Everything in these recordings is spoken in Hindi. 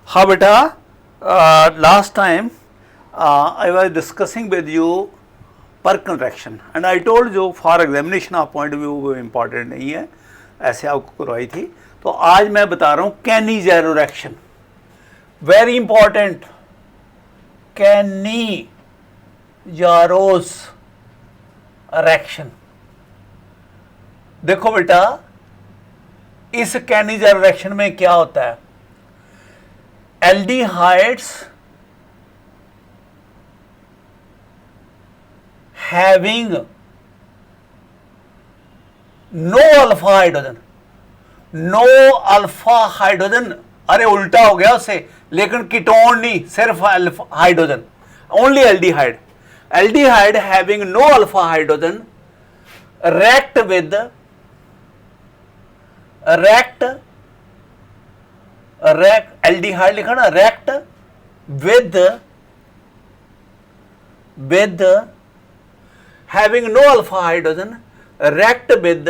हाँ बेटा, last time I was discussing with you per contraction and I told you for examination of point of view वो इम्पॉर्टेंट नहीं है, ऐसे आपको करवाई थी। तो आज मैं बता रहा हूँ कैनी ज़ेरो रिएक्शन, वेरी इंपॉर्टेंट। कैनी ज़ेरोस रिएक्शन। देखो बेटा, इस कैनी ज़ेरो रिएक्शन में क्या होता है, aldehydes having no alpha hydrogen, no alpha hydrogen, अरे उल्टा हो गया उससे, लेकिन कीटोन नहीं, सिर्फ hydrogen, only aldehyde. Aldehyde having no alpha hydrogen react with aldehyde लिखा ना, react with having no alpha hydrogen react with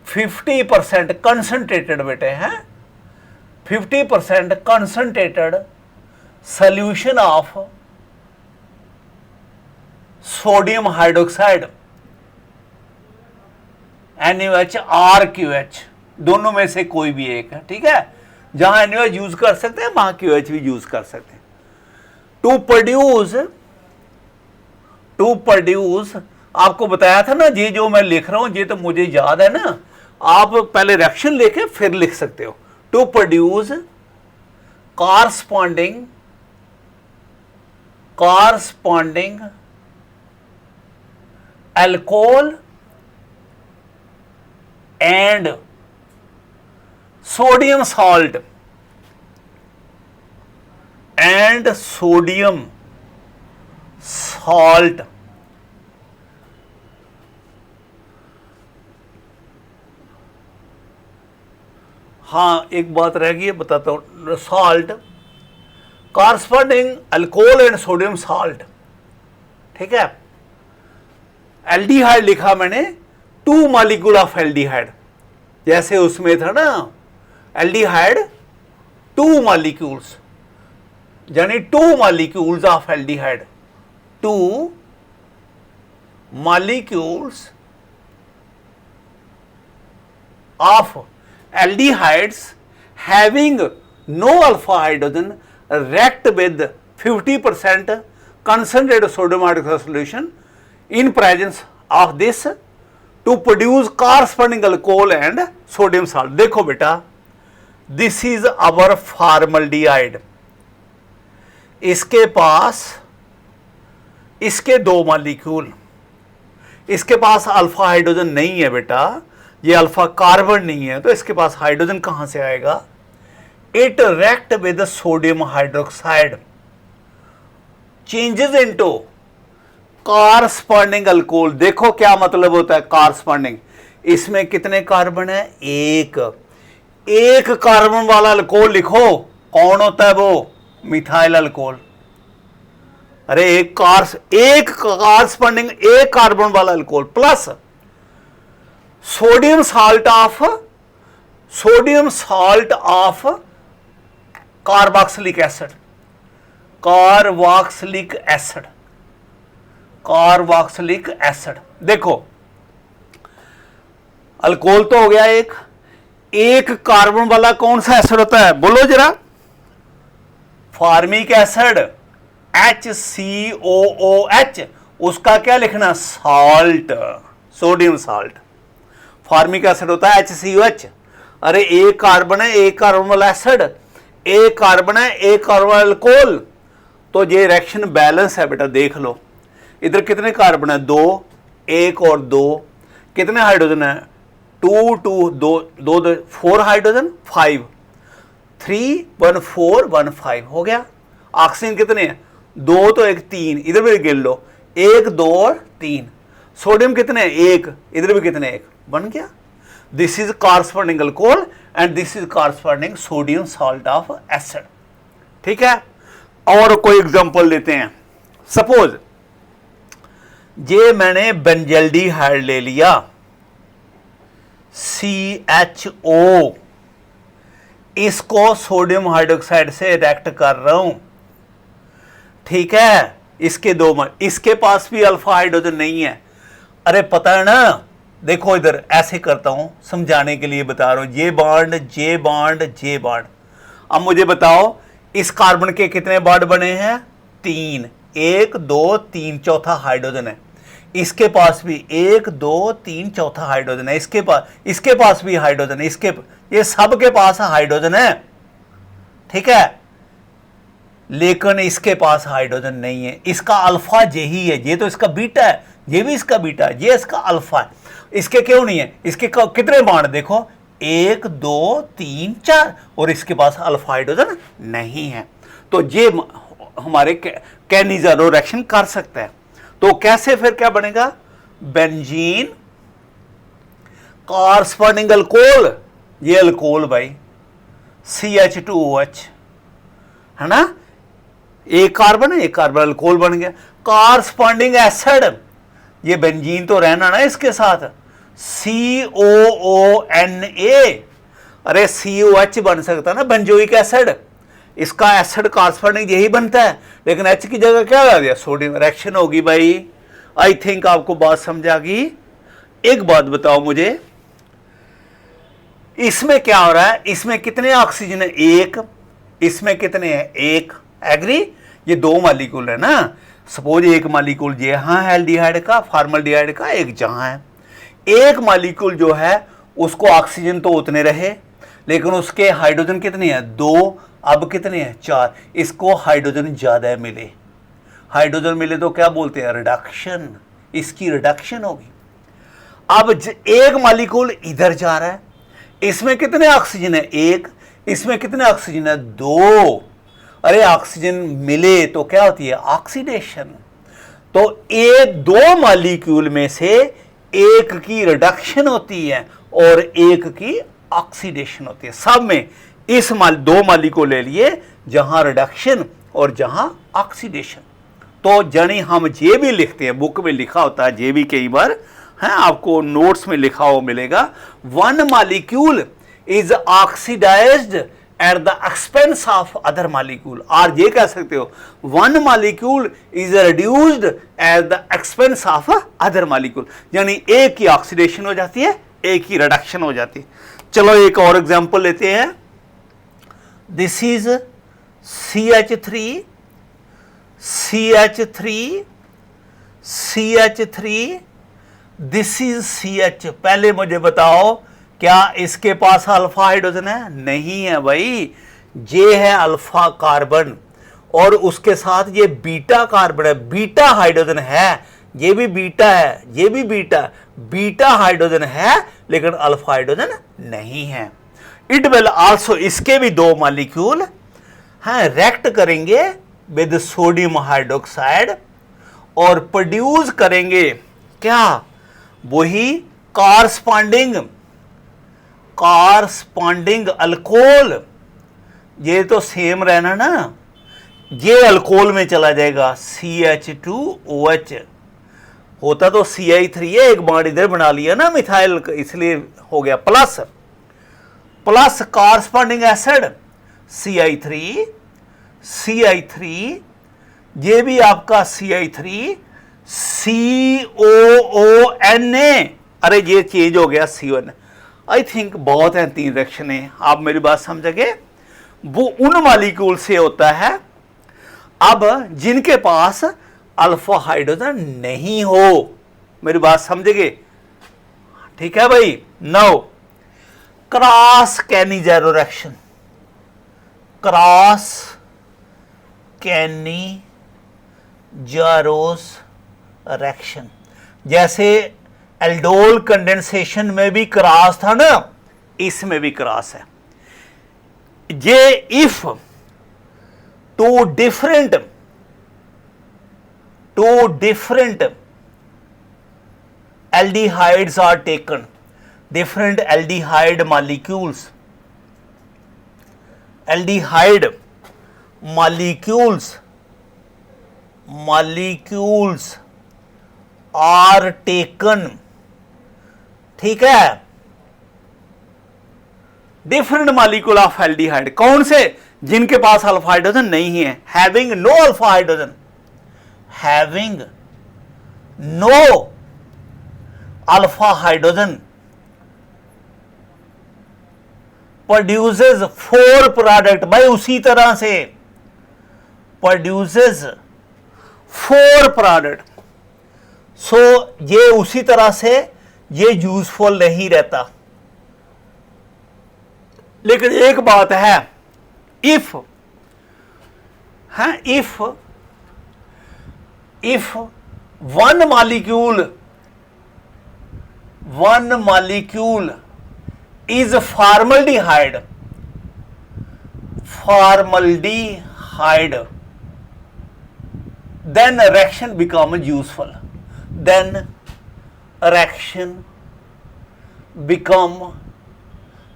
50% concentrated बेटे हैं, 50% concentrated solution of sodium hydroxide NaOH RQH, दोनों में से कोई भी एक है, ठीक है। जहां NaOH यूज कर सकते हैं वहां QH भी यूज कर सकते हैं। टू प्रोड्यूस आपको बताया था ना, ये जो मैं लिख रहा हूं ये तो मुझे याद है ना, आप पहले रिएक्शन लेके फिर लिख सकते हो। To produce corresponding alcohol and sodium salt हाँ, एक बात रह गई है, बताता हूं। Salt, corresponding alcohol and sodium salt, ठीक है। एल्डिहाइड लिखा मैंने, 2 मॉलिक्यूल ऑफ एल्डिहाइड, जैसे उसमें था ना एल्डिहाइड 2 मॉलिक्यूल्स, यानी 2 molecules of aldehyde, 2 molecules of aldehydes having no alpha hydrogen react with 50% concentrated sodium hydroxide solution in presence of this to produce corresponding alcohol and sodium salt। देखो बेटा, this is our formaldehyde, इसके पास इसके 2 मॉलिक्यूल, इसके पास अल्फा हाइड्रोजन नहीं है बेटा, ये अल्फा कार्बन नहीं है, तो इसके पास हाइड्रोजन कहां से आएगा। It react with sodium hydroxide, changes into corresponding alcohol. देखो क्या मतलब होता है कॉरस्पॉन्डिंग, इसमें कितने कार्बन है, एक कार्बन वाला अल्कोहल लिखो, कौन होता है वो, मिथाइल अल्कोहल। अरे एक कॉरस्पॉन्डिंग एक कार्बन वाला alcohol plus sodium salt of carboxylic acid. देखो अल्कोहल तो हो गया, एक कार्बन वाला कौन सा एसिड होता है, बोलो जरा, फॉर्मिक एसिड HCOOH, उसका क्या लिखना, salt, sodium salt. Formic acid होता है HCOH। अरे एक कार्बन है, एक कार्बन वाला एसिड, एक कार्बन है, एक कार्बन वाला अल्कोहल, तो ये रिएक्शन बैलेंस है बेटा। देख लो इधर कितने कार्बन है, 2, 1 और 2, कितने हाइड्रोजन है, 2 2 2 4 हाइड्रोजन, 5 3 1 4 1 5 हो गया। ऑक्सीजन कितने हैं, 2 तो 1 3, इधर भी गिन लो, 1 2 और 3। सोडियम कितने हैं, 1, इधर भी कितने, 1, बन गया। This is corresponding alcohol and this is corresponding sodium salt of acid, ठीक है। और कोई एग्जांपल लेते हैं, सपोज ये मैंने बेंजल्डिहाइड ले लिया, CHO इसको सोडियम हाइड्रोक्साइड से रिएक्ट कर रहा हूं, ठीक है। इसके दो इसके पास भी अल्फा हाइड्रोजन नहीं है। अरे पता है ना, देखो इधर ऐसे करता हूं समझाने के लिए बता रहा हूं, जे बॉन्ड जे बॉन्ड जे बॉन्ड। अब मुझे बताओ इस कार्बन के कितने बॉन्ड बने हैं? 3, 1 2 3, चौथा हाइड्रोजन है। इसके पास भी 1 2 3 चौथा हाइड्रोजन है। इसके पास भी हाइड्रोजन है। ये सब के पास हाइड्रोजन है, ठीक है, लेकिन इसके पास हाइड्रोजन नहीं है। इसका अल्फा यही है, ये तो इसका बीटा है, ये भी इसका बीटा है, ये इसका अल्फा है। इसके क्यों नहीं है? इसके कितने बॉन्ड देखो, 1 2 3 4, और इसके पास अल्फा हाइड्रोजन नहीं है। तो ये हमारे कैनिज़ारो रिएक्शन कर सकता है। तो कैसे, फिर क्या बनेगा? बेंजीन कॉरस्पॉन्डिंग अल्कोहल, ये अल्कोहल भाई CH2OH है ना, एक कार्बन है, एक कार्बन अल्कोहल बन गया। कॉरस्पॉन्डिंग एसिड, ये बेंजीन तो रहना ना इसके साथ, COONA, अरे COH बन सकता ना बेंजोइक एसिड, इसका एसिड कॉरस्पॉन्डिंग यही बनता है, लेकिन H की जगह क्या लगा दिया? सोडियम। रिएक्शन होगी भाई। आई थिंक आपको बात समझ आ गई। एक बात बताओ मुझे, इसमें क्या हो रहा है? इसमें कितने ऑक्सीजन है? 1। इसमें कितने हैं? 1। एग्री? ये 2 मॉलिक्यूल है ना। सपोज एक मॉलिक्यूल यहां है एल्डिहाइड का, फॉर्मल्डिहाइड का, एक जहां है। एक मॉलिक्यूल जो है उसको ऑक्सीजन तो उतने रहे, लेकिन उसके हाइड्रोजन कितने हैं? 2। अब कितने हैं? 4। इसको हाइड्रोजन ज्यादा मिले। हाइड्रोजन मिले तो क्या बोलते हैं? रिडक्शन। इसकी रिडक्शन होगी। अब एक मॉलिक्यूल इधर जा रहा है, इसमें कितने ऑक्सीजन है? 1। इसमें कितने ऑक्सीजन है? 2। अरे ऑक्सीजन मिले तो क्या होती है? ऑक्सीडेशन। तो एक 2 मॉलिक्यूल में से एक की रिडक्शन होती है और एक की ऑक्सीडेशन होती है। सब में इस 2 मॉलिक्यूल ले लिए जहां रिडक्शन और जहां ऑक्सीडेशन। तो जानी हम जे भी लिखते हैं, बुक में लिखा होता है, जे भी कई बार है, आपको नोट्स में लिखा हुआ मिलेगा। 1 molecule is oxidised at the expense of other molecule, और ये कह सकते हो 1 molecule is reduced at the expense of other molecule, यानी एक की ऑक्सीडेशन हो जाती है, एक की रिडक्शन हो जाती है। चलो एक और एग्जांपल लेते हैं। This is CH3 CH3 CH3, this is CH। पहले मुझे बताओ क्या इसके पास अल्फा हाइड्रोजन है? नहीं है भाई, ये है अल्फा कार्बन और उसके साथ ये बीटा कार्बन है, बीटा हाइड्रोजन है, ये भी बीटा है, ये भी बीटा हाइड्रोजन है, लेकिन अल्फा हाइड्रोजन नहीं है। इट विल आल्सो, इसके भी 2 मॉलिक्यूल हैं रिएक्ट करेंगे विद सोडियम हाइड्रोक्साइड और प्रोड्यूस करेंगे क्या? वही कॉरस्पॉन्डिंग अल्कोहल। ये तो सेम रहना ना, ये अल्कोहल में चला जाएगा, CH2OH होता तो CI3 है, एक बॉन्ड इधर बना लिया ना मिथाइल, इसलिए हो गया प्लस कॉरस्पॉन्डिंग एसिड CI3, ये भी आपका CI3, COONA, अरे ये चेंज हो गया CO। आई थिंक बहुत है 3 रिएक्शन है, आप मेरी बात समझ गए। वो उन मॉलिक्यूल से होता है अब जिनके पास अल्फा हाइड्रोजन नहीं हो, मेरी बात समझ गए? ठीक है भाई। Now cross Cannizzaro reaction, cross Cannizzaro's reaction, जैसे एल्डोल कंडेंसेशन में भी क्रॉस था ना, इसमें भी क्रॉस है। ये if two different aldehydes are taken, different aldehyde molecules are taken, ठीक है, डिफरेंट मॉलिक्यूल ऑफ एल्डिहाइड, कौन से? जिनके पास अल्फा हाइड्रोजन नहीं है, having no alpha hydrogen, having no alpha hydrogen produces 4 product. भाई उसी तरह से प्रोड्यूसेस 4 प्रोडक्ट। सो ये उसी तरह से ये यूजफुल नहीं रहता। लेकिन एक बात है, if one molecule is formaldehyde, then reaction becomes useful, then reaction become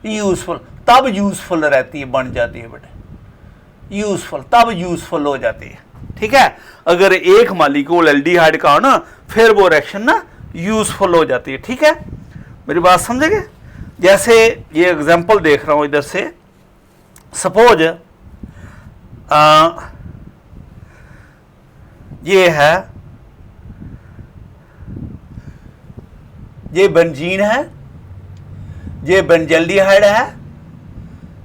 useful, तब यूजफुल रहती है, बन जाती है बेटे यूजफुल, तब यूजफुल हो जाती है। ठीक है, अगर एक मॉलिक्यूल एल्डिहाइड का हो ना, फिर वो रिएक्शन ना यूजफुल हो जाती है। ठीक है, मेरी बात समझेंगे? जैसे ये एग्जांपल देख रहा हूं इधर से, सपोज ये है, ये बेंजीन है, ये बेंजल्डिहाइड है,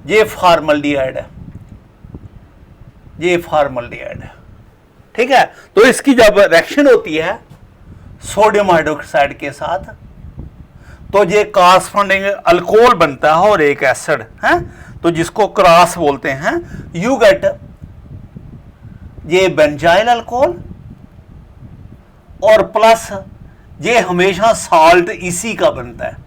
ये फॉर्मल्डिहाइड है, ये फॉर्मल्डिहाइड है। ठीक है, तो इसकी जब रिएक्शन होती है सोडियम हाइड्रोक्साइड के साथ, तो ये कॉरस्पॉन्डिंग अल्कोहल बनता है और एक एसिड है, तो जिसको क्रॉस बोलते हैं। यू गेट ये बेंजाइल अल्कोहल और प्लस ये हमेशा साल्ट इसी का बनता है,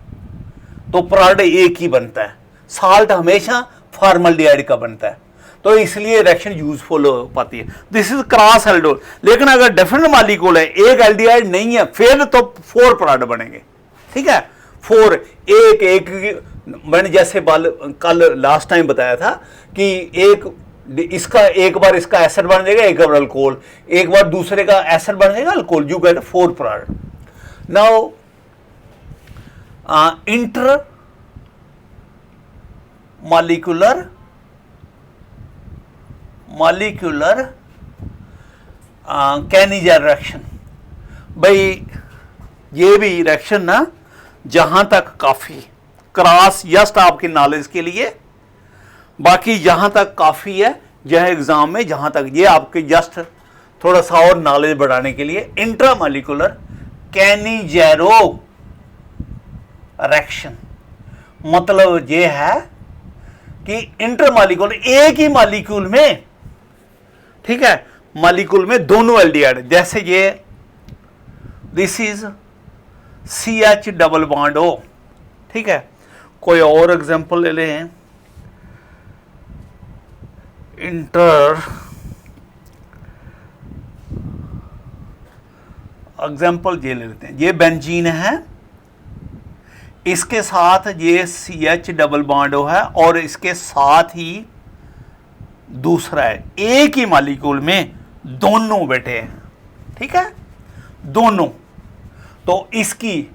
तो प्रोडक्ट एक ही बनता है। साल्ट हमेशा फॉर्मल्डिहाइड का बनता है, तो इसलिए रिएक्शन यूजफुल हो पाती है। This is cross aldol. लेकिन अगर डिफरेंट मॉलिक्यूल है, एक एल्डिहाइड नहीं है, फिर तो 4 प्रोडक्ट बनेंगे। ठीक है, 4 एक मैंने जैसे कल लास्ट टाइम बताया था कि एक बार इसका एसिड बन जाएगा, एक बार अल्कोहल, एक बार दूसरे का एसिड बन जाएगा alcohol, you get 4 product. Now inter molecular कैनिजर reaction. भाई ये भी रिएक्शन ना, जहां तक काफी क्रॉस जस्ट आपकी नॉलेज के लिए, बाकी जहां तक काफी है यह एग्जाम में, जहां तक ये आपके जस्ट थोड़ा सा और नॉलेज बढ़ाने के लिए। इंट्रामॉलिक्यूलर कैनिजेरो रिएक्शन मतलब ये है कि इंटरमॉलिक्यूलर एक ही मॉलिक्यूल में, ठीक है, मॉलिक्यूल में दोनों एल्डिहाइड, जैसे ये this is CH double bond O। ठीक है, कोई और एग्जांपल ले लें, इंटर एग्जांपल ये ले लेते हैं। ये बेंजीन है, इसके साथ ये CH डबल बॉन्ड O है और इसके साथ ही दूसरा है। एक ही मॉलिक्यूल में दोनों बैठे हैं। ठीक है, दोनों। तो इसकी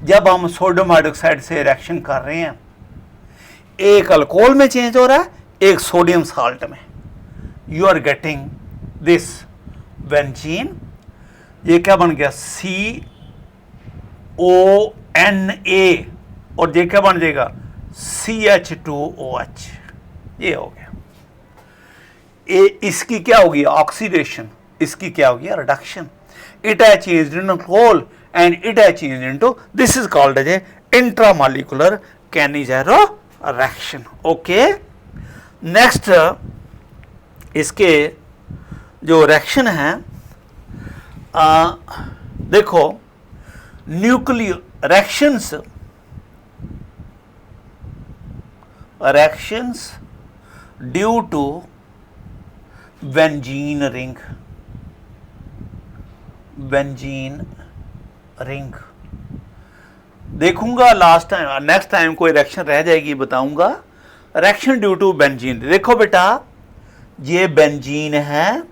जब हम सोडियम हाइड्रोक्साइड से रिएक्शन कर रहे हैं, एक अल्कोहल में चेंज हो रहा है, एक सोडियम साल्ट में, you are getting this benzene. ये क्या बन गया? CONA और ये क्या बन जाएगा? CH2OH। ये हो गया। इसकी क्या होगी? ऑक्सीडेशन। इसकी क्या होगी? Reduction. It has changed in alcohol and it has changed into, this is called as a intramolecular Cannizzaro reaction. Okay, next इसके जो रिएक्शन है, देखो nucleo reactions due to benzene ring देखूंगा लास्ट टाइम, नेक्स्ट टाइम कोई रिएक्शन रह जाएगी बताऊंगा। Reaction due to benzene. देखो बेटा, ये बेंजीन है,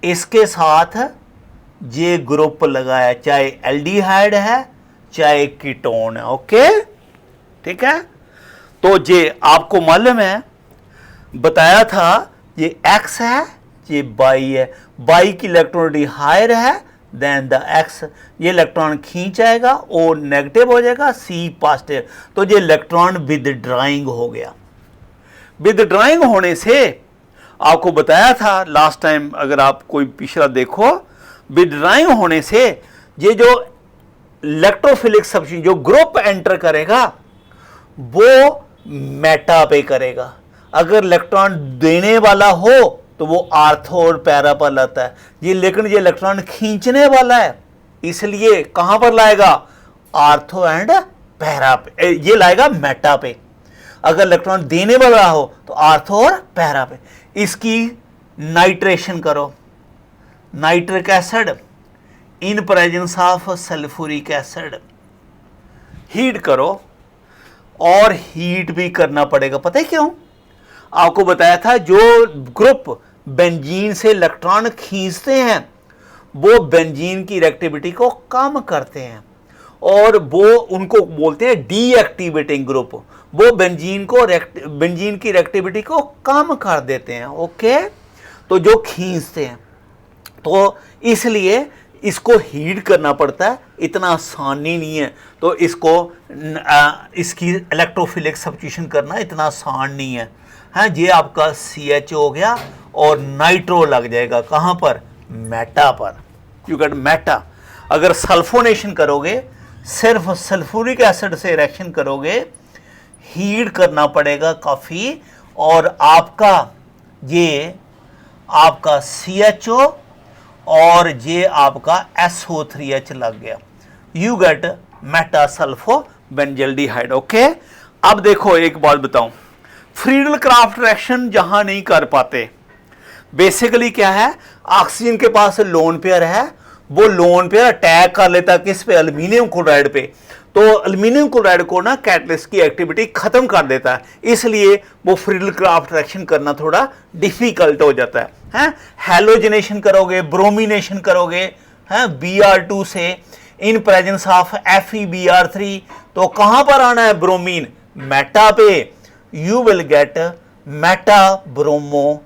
इसके साथ ये ग्रुप लगाया, चाहे एल्डिहाइड है चाहे कीटोन है। ओके, ठीक है। तो ये आपको मालूम है, बताया था ये x है, ये y है, y की इलेक्ट्रॉनिटी हायर है देन द x, ये इलेक्ट्रॉन खींच आएगा, O नेगेटिव हो जाएगा, C पॉजिटिव, तो ये इलेक्ट्रॉन विदड्रॉइंग हो गया। विदड्रॉइंग होने से आपको बताया था लास्ट टाइम, अगर आप कोई पिछला देखो, विदड्रॉइंग होने से ये जो इलेक्ट्रोफिलिक सब्स्टिट्यूशन जो ग्रुप एंटर करेगा वो मेटा पे करेगा। अगर इलेक्ट्रॉन देने वाला हो तो वो आर्थो और पैरा पर लाता है, ये लेकिन ये इलेक्ट्रॉन खींचने वाला है, इसलिए कहां पर लाएगा, आर्थो एंड पैरा पे, ये लाएगा मेटा पे। अगर इलेक्ट्रॉन देने वाला हो तो आर्थो और पैरा पे। इसकी नाइट्रेशन करो, nitric acid in presence of sulphuric acid, heat करो, और हीट भी करना पड़ेगा। पता है क्यों? आपको बताया था जो ग्रुप बेंजीन से इलेक्ट्रॉन खींचते हैं वो बेंजीन की रिएक्टिविटी को कम करते हैं, और वो उनको बोलते हैं डीएक्टिवेटिंग ग्रुप, वो बेंजीन की रिएक्टिविटी को कम कर देते हैं। ओके, तो जो खींचते हैं, तो इसलिए इसको हीट करना पड़ता है, इतना आसान ही नहीं है। तो इसको इसकी इलेक्ट्रोफिलिक सब्स्टिट्यूशन करना इतना आसान नहीं है। हाँ, ये आपका CH हो गया और नाइट्रो लग जाएगा कहाँ पर, मेटा पर। You get Meta. अगर सल्फोनेशन करोगे, सिर्फ सल्फ्यूरिक एसिड से रिएक्शन करोगे, हीट करना पड़ेगा काफ़ी, और ये आपका CHO और ये आपका SO3H लग गया, you get Meta sulpho benzaldehyde. Okay, अब देखो एक बात बताऊं, फ्रीडल क्राफ्ट रिएक्शन जहां नहीं कर पाते, बेसिकली क्या है, ऑक्सीजन के पास लोन पेयर है, वो लोन पेयर अटैक कर लेता किस पे, एल्युमिनियम क्लोराइड पे, तो एल्युमिनियम क्लोराइड को ना कैटलिस्ट की एक्टिविटी खत्म कर देता है, इसलिए वो फ्रीडल क्राफ्ट रिएक्शन करना थोड़ा डिफिकल्ट हो जाता है। हैं, हैलोजिनेशन करोगे, ब्रोमिनेशन करोगे, हैं, Br2 से इन प्रेजेंस ऑफ FeBr3, तो कहां पर आना है, ब्रोमीन, मेटा पे, you will get Meta bromo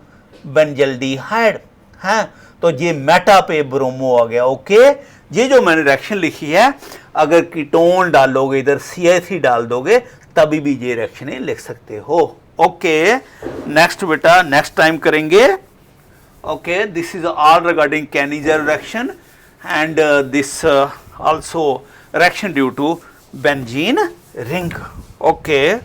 benzaldehyde. हैं, तो ये मेटा पे ब्रोमो आ गया। ओके, ये जो मैंने रिएक्शन लिखी है, अगर कीटोन डालोगे इधर CH3 डाल दोगे तभी भी ये रिएक्शन लिख सकते हो। ओके, नेक्स्ट बेटा, नेक्स्ट टाइम करेंगे। Okay, this is all regarding Kanizer reaction and this also reaction due to benzene ring. Okay.